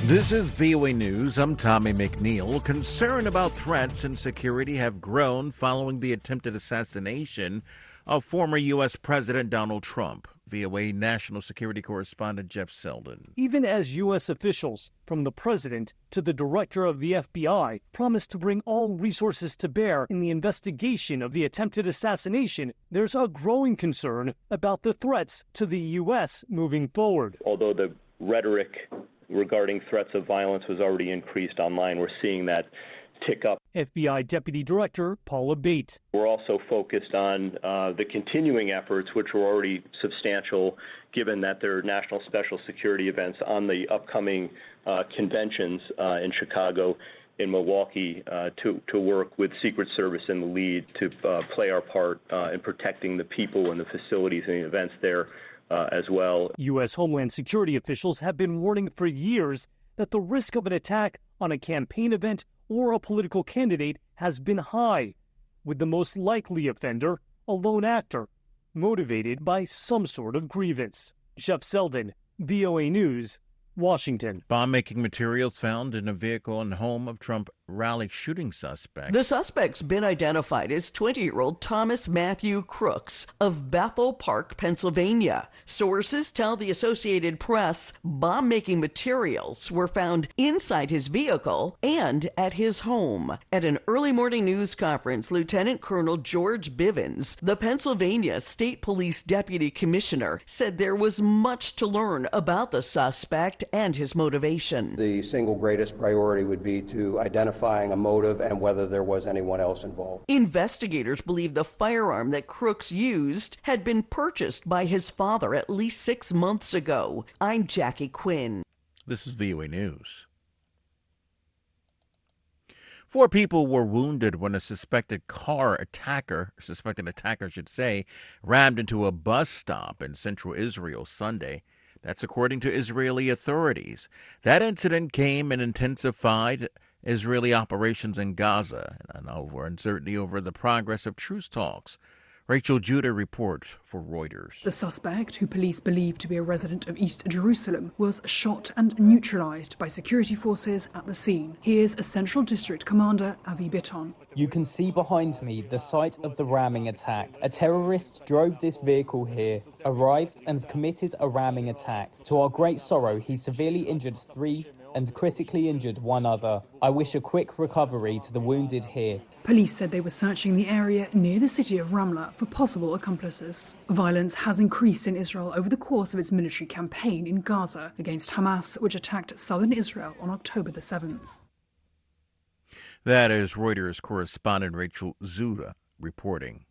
This is VOA News. I'm Tommy McNeil. Concern about threats and security have grown following the attempted assassination of former U.S. President Donald Trump. VOA national security correspondent Jeff Selden. Even as U.S. officials, from the president to the director of the FBI, promised to bring all resources to bear in the investigation of the attempted assassination, there's a growing concern about the threats to the U.S. moving forward. Although the rhetoric regarding threats of violence was already increased online, we're seeing that tick up. FBI Deputy Director Paula Bate. We're also focused on the continuing efforts, which were already substantial, given that there are national special security events on the upcoming conventions in Chicago, in Milwaukee, to work with Secret Service in the lead to play our part in protecting the people and the facilities and the events there as well. U.S. Homeland Security officials have been warning for years that the risk of an attack on a campaign event or a political candidate has been high, with the most likely offender a lone actor, motivated by some sort of grievance. Jeff Selden, VOA News, Washington. Bomb-making materials found in a vehicle and home of Trump rally shooting suspect. The suspect's been identified as 20-year-old Thomas Matthew Crooks of Bethel Park, Pennsylvania. Sources tell the Associated Press bomb-making materials were found inside his vehicle and at his home. At an early morning news conference, Lieutenant Colonel George Bivens, the Pennsylvania State Police Deputy Commissioner, said there was much to learn about the suspect and his motivation. The single greatest priority would be to identifying a motive and whether there was anyone else involved. Investigators believe the firearm that Crooks used had been purchased by his father at least 6 months ago. I'm Jackie Quinn. This is VOA News. 4 people were wounded when a suspected attacker, rammed into a bus stop in central Israel Sunday. That's according to Israeli authorities. That incident came and intensified Israeli operations in Gaza and over uncertainty over the progress of truce talks. Rachel Judah reports for Reuters. The suspect, who police believe to be a resident of East Jerusalem, was shot and neutralized by security forces at the scene. Here's a Central District Commander, Avi Bitton. You can see behind me the site of the ramming attack. A terrorist drove this vehicle here, arrived and committed a ramming attack. To our great sorrow, he severely injured 3 and critically injured 1 other. I wish a quick recovery to the wounded here. Police said they were searching the area near the city of Ramla for possible accomplices. Violence has increased in Israel over the course of its military campaign in Gaza against Hamas, which attacked southern Israel on October the 7th. That is Reuters correspondent Rachel Judah reporting.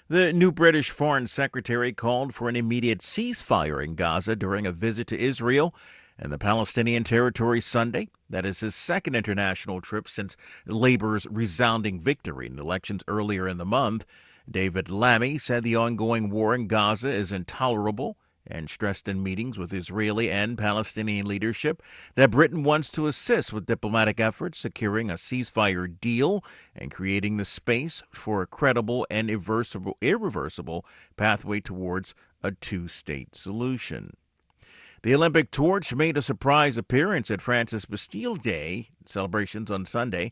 The new British Foreign Secretary called for an immediate ceasefire in Gaza during a visit to Israel and the Palestinian territory Sunday. That is his second international trip since Labour's resounding victory in elections earlier in the month. David Lammy said the ongoing war in Gaza is intolerable and stressed in meetings with Israeli and Palestinian leadership that Britain wants to assist with diplomatic efforts, securing a ceasefire deal and creating the space for a credible and irreversible pathway towards a 2-state solution. The Olympic torch made a surprise appearance at France's Bastille Day celebrations on Sunday.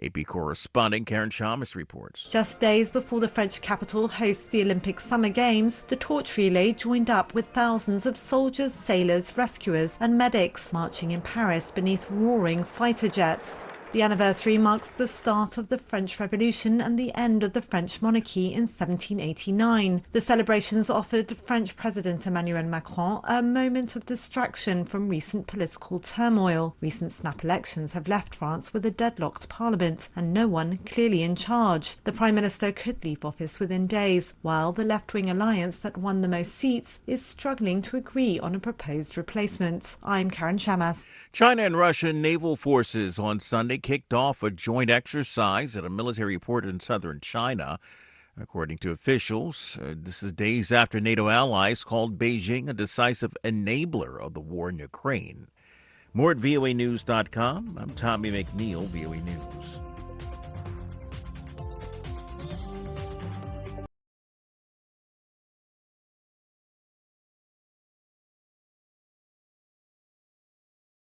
AP correspondent Karen Shamus reports. Just days before the French capital hosts the Olympic Summer Games, the torch relay joined up with thousands of soldiers, sailors, rescuers and medics marching in Paris beneath roaring fighter jets. The anniversary marks the start of the French Revolution and the end of the French monarchy in 1789. The celebrations offered French President Emmanuel Macron a moment of distraction from recent political turmoil. Recent snap elections have left France with a deadlocked parliament and no one clearly in charge. The Prime Minister could leave office within days, while the left-wing alliance that won the most seats is struggling to agree on a proposed replacement. I'm Karen Shamas. China and Russian naval forces on Sunday kicked off a joint exercise at a military port in southern China. According to officials, this is days after NATO allies called Beijing a decisive enabler of the war in Ukraine. More at voanews.com. I'm Tommy McNeil, VOA News.